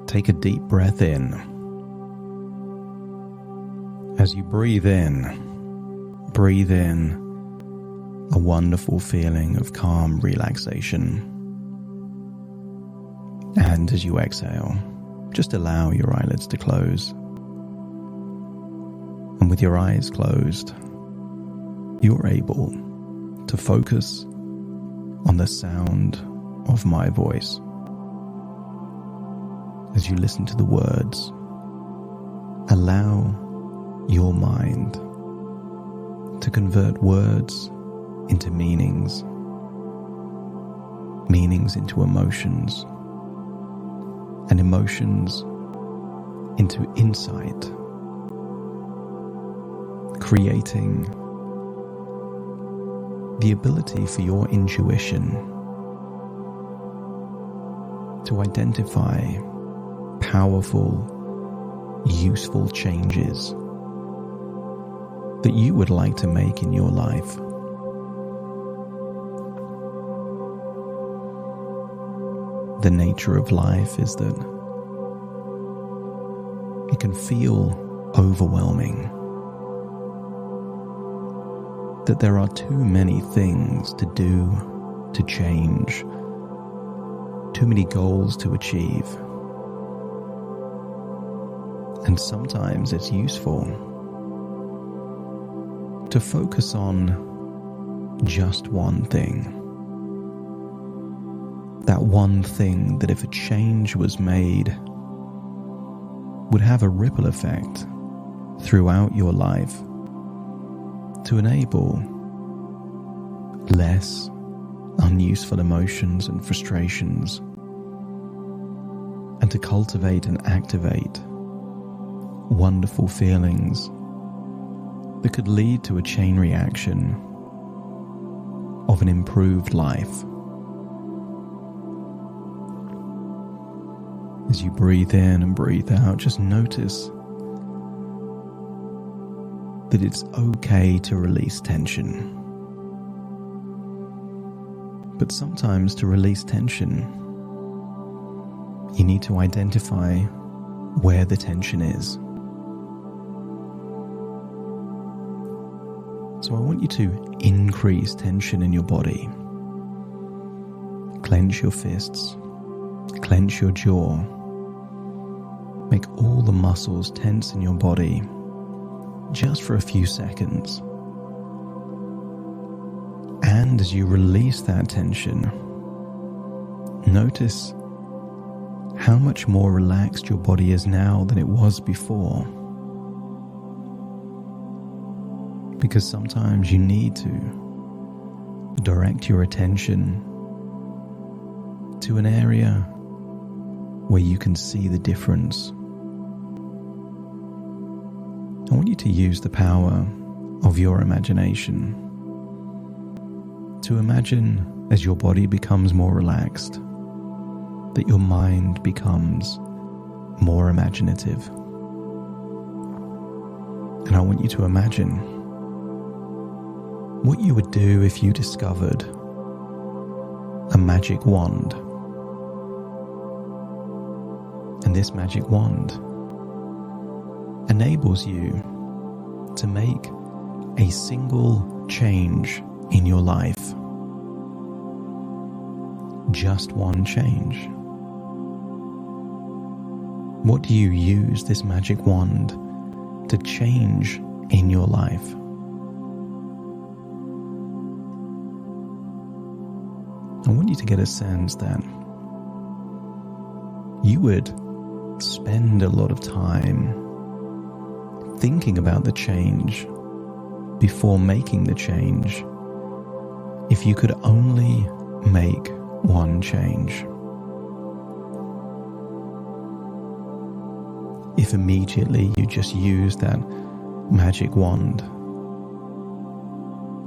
take a deep breath in. As you breathe in a wonderful feeling of calm relaxation. And as you exhale, just allow your eyelids to close. And with your eyes closed, you're able to focus on the sound of my voice. As you listen to the words, allow your mind to convert words into meanings, meanings into emotions, and emotions into insight, creating the ability for your intuition to identify powerful, useful changes that you would like to make in your life. The nature of life is that it can feel overwhelming, that there are too many things to do, to change, too many goals to achieve. And sometimes it's useful to focus on just one thing. That one thing that if a change was made would have a ripple effect throughout your life to enable less unuseful emotions and frustrations, and to cultivate and activate wonderful feelings that could lead to a chain reaction of an improved life. As you breathe in and breathe out, just notice that it's okay to release tension. But sometimes to release tension, you need to identify where the tension is. So I want you to increase tension in your body. Clench your fists, clench your jaw, make all the muscles tense in your body just for a few seconds. And as you release that tension, notice how much more relaxed your body is now than it was before. Because sometimes you need to direct your attention to an area where you can see the difference. I want you to use the power of your imagination to imagine, as your body becomes more relaxed, that your mind becomes more imaginative. And I want you to imagine what you would do if you discovered a magic wand. And this magic wand enables you to make a single change in your life. Just one change. What do you use this magic wand to change in your life? I want you to get a sense that you would spend a lot of time thinking about the change before making the change if you could only make one change. If immediately you just use that magic wand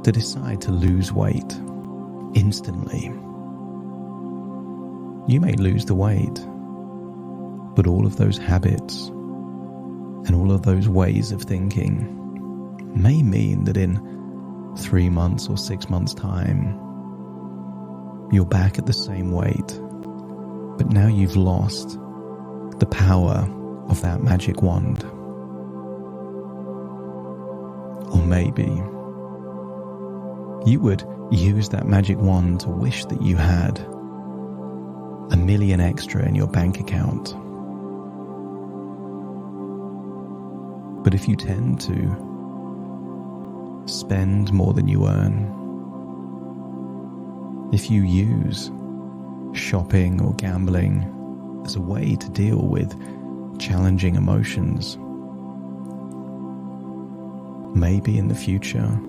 to decide to lose weight instantly, you may lose the weight, but all of those habits and all of those ways of thinking may mean that in 3 months or 6 months' time, you're back at the same weight, but now you've lost the power of that magic wand. Or maybe you would use that magic wand to wish that you had $1 million extra in your bank account. But if you tend to spend more than you earn, if you use shopping or gambling as a way to deal with challenging emotions, maybe in the future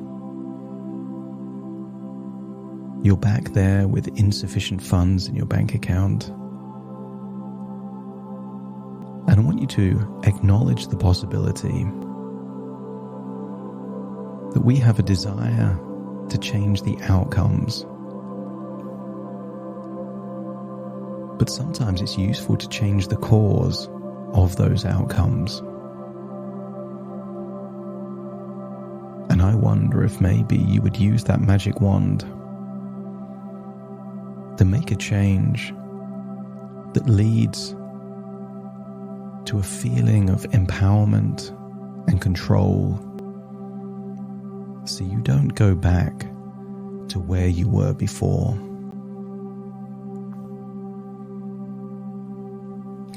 you're back there with insufficient funds in your bank account. And I want you to acknowledge the possibility that we have a desire to change the outcomes. But sometimes it's useful to change the cause of those outcomes. And I wonder if maybe you would use that magic wand to make a change that leads to a feeling of empowerment and control, so you don't go back to where you were before.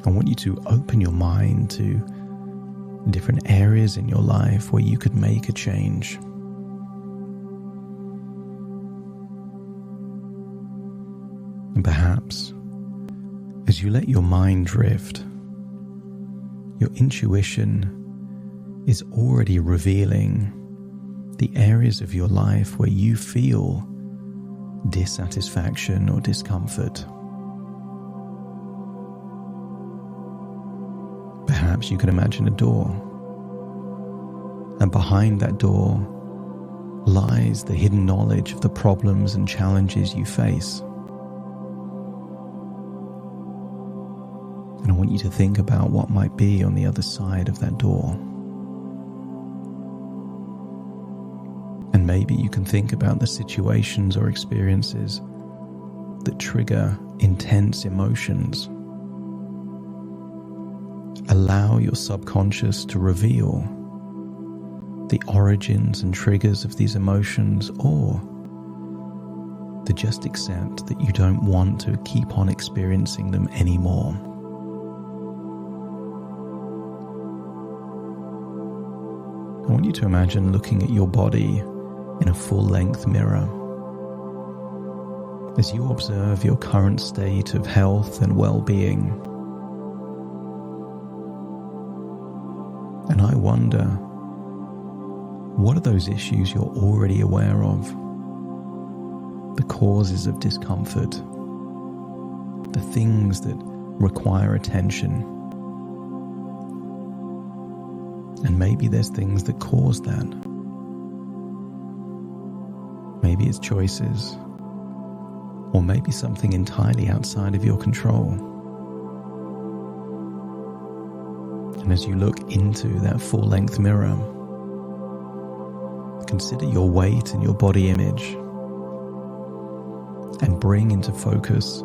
I want you to open your mind to different areas in your life where you could make a change. And perhaps, as you let your mind drift, your intuition is already revealing the areas of your life where you feel dissatisfaction or discomfort. Perhaps you can imagine a door, and behind that door lies the hidden knowledge of the problems and challenges you face. And I want you to think about what might be on the other side of that door. And maybe you can think about the situations or experiences that trigger intense emotions. Allow your subconscious to reveal the origins and triggers of these emotions, or to just accept that you don't want to keep on experiencing them anymore. I want you to imagine looking at your body in a full-length mirror. As you observe your current state of health and well-being, and I wonder, what are those issues you're already aware of? The causes of discomfort, the things that require attention. And maybe there's things that cause that. Maybe it's choices, or maybe something entirely outside of your control. And as you look into that full-length mirror, consider your weight and your body image, and bring into focus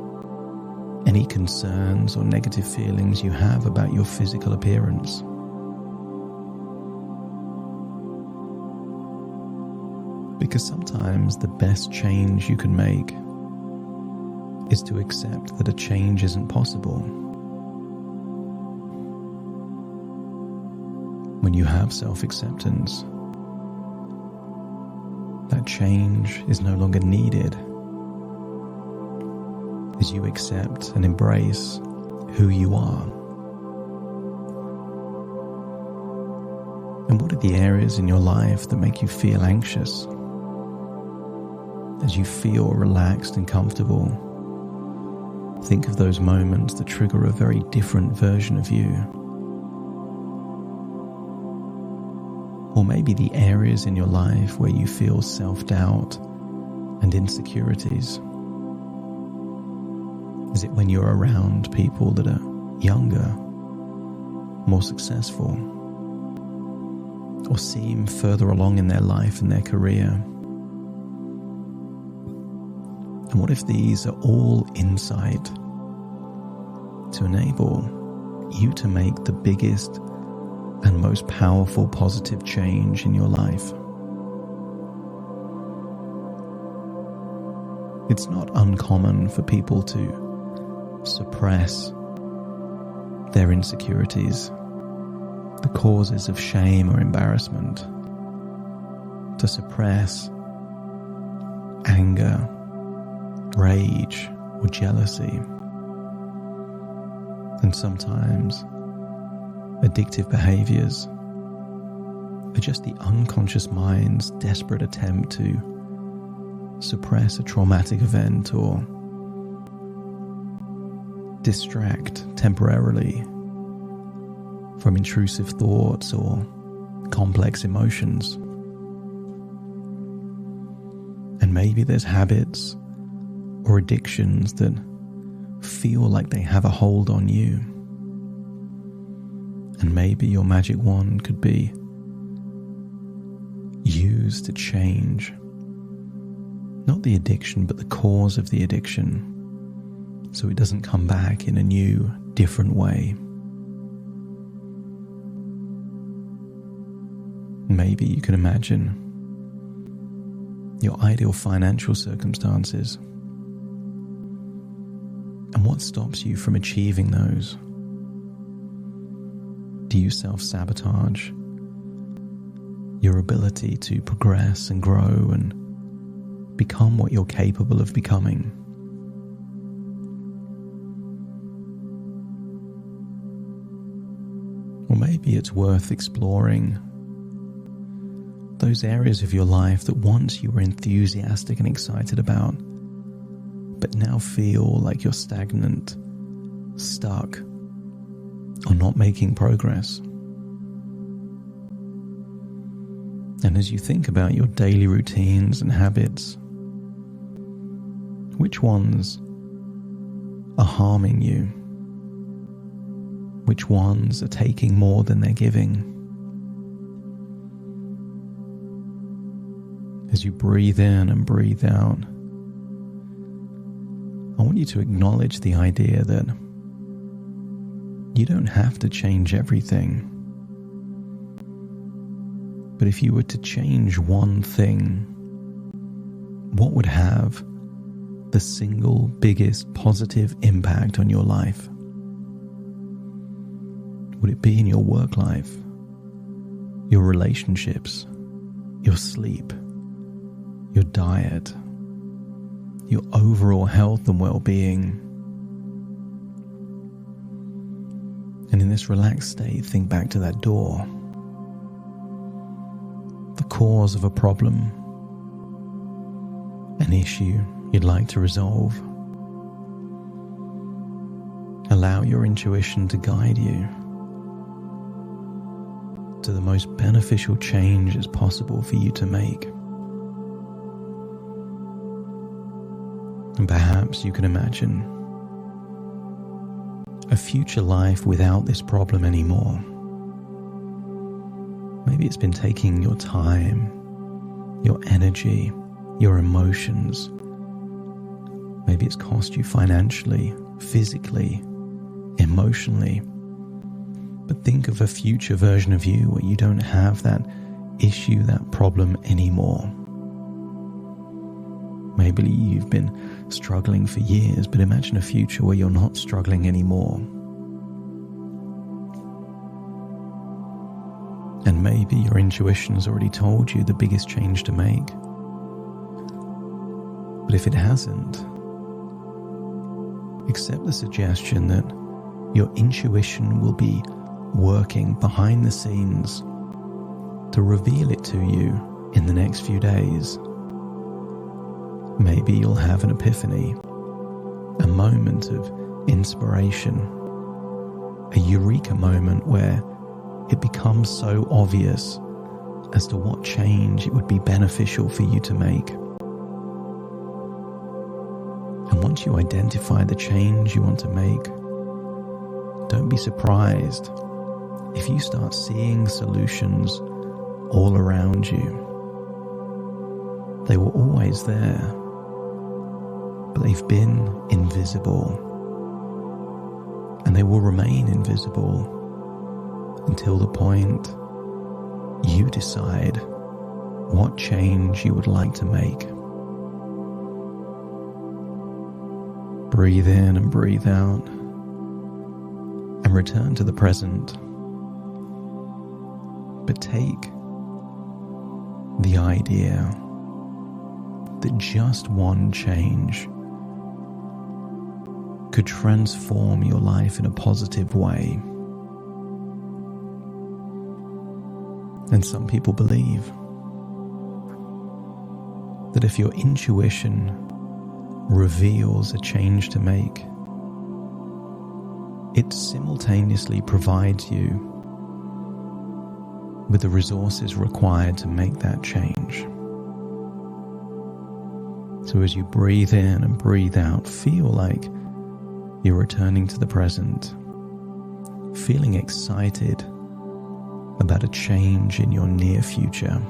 any concerns or negative feelings you have about your physical appearance. Because sometimes the best change you can make is to accept that a change isn't possible. When you have self-acceptance, that change is no longer needed, as you accept and embrace who you are. And what are the areas in your life that make you feel anxious? As you feel relaxed and comfortable, think of those moments that trigger a very different version of you. Or maybe the areas in your life where you feel self-doubt and insecurities. Is it when you're around people that are younger, more successful, or seem further along in their life and their career? And what if these are all insight to enable you to make the biggest and most powerful positive change in your life. It's not uncommon for people to suppress their insecurities, the causes of shame or embarrassment, to suppress anger, rage, or jealousy. And sometimes addictive behaviors are just the unconscious mind's desperate attempt to suppress a traumatic event or distract temporarily from intrusive thoughts or complex emotions. And maybe there's habits or addictions that feel like they have a hold on you. And maybe your magic wand could be used to change not the addiction, but the cause of the addiction, so it doesn't come back in a new, different way. Maybe you can imagine your ideal financial circumstances and what stops you from achieving those. Do you self-sabotage your ability to progress and grow and become what you're capable of becoming? Or maybe it's worth exploring those areas of your life that once you were enthusiastic and excited about, but now feel like you're stagnant, stuck, or not making progress. And as you think about your daily routines and habits, which ones are harming you? Which ones are taking more than they're giving? As you breathe in and breathe out, I want you to acknowledge the idea that you don't have to change everything. But if you were to change one thing, what would have the single biggest positive impact on your life? Would it be in your work life, your relationships, your sleep, your diet, your overall health and well-being? And in this relaxed state, think back to that door, the cause of a problem, an issue you'd like to resolve. Allow your intuition to guide you to the most beneficial changes possible for you to make. And perhaps you can imagine a future life without this problem anymore. Maybe it's been taking your time, your energy, your emotions. Maybe it's cost you financially, physically, emotionally. But think of a future version of you where you don't have that issue, that problem anymore. Maybe you've been struggling for years, but imagine a future where you're not struggling anymore. And maybe your intuition has already told you the biggest change to make. But if it hasn't, accept the suggestion that your intuition will be working behind the scenes to reveal it to you in the next few days. Maybe you'll have an epiphany, a moment of inspiration, a eureka moment where it becomes so obvious as to what change it would be beneficial for you to make. And once you identify the change you want to make, don't be surprised if you start seeing solutions all around you. They were always there, but they've been invisible. and they will remain invisible until the point you decide what change you would like to make. Breathe in and breathe out, and return to the present. But take the idea that just one change could transform your life in a positive way. And some people believe that if your intuition reveals a change to make, it simultaneously provides you with the resources required to make that change. So as you breathe in and breathe out, feel like you're returning to the present, feeling excited about a change in your near future.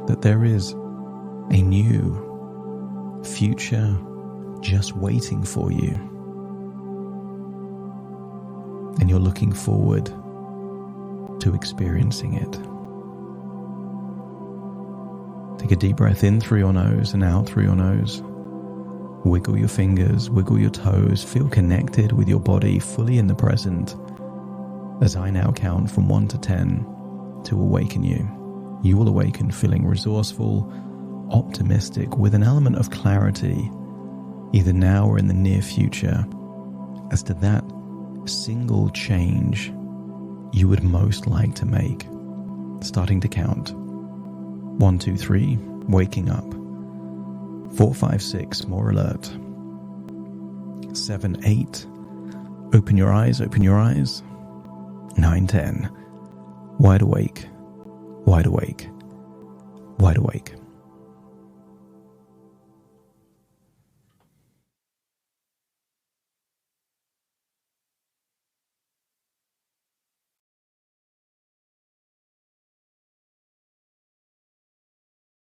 That there is a new future just waiting for you. And you're looking forward to experiencing it. Take a deep breath in through your nose and out through your nose. Wiggle your fingers, wiggle your toes, feel connected with your body, fully in the present, as I now count from 1 to 10 to awaken you. You will awaken feeling resourceful, optimistic, with an element of clarity, either now or in the near future, as to that single change you would most like to make. Starting to count. 1, 2, 3, waking up. 4, 5, 6, more alert. 7, 8, open your eyes, open your eyes. 9, 10, wide awake, wide awake, wide awake.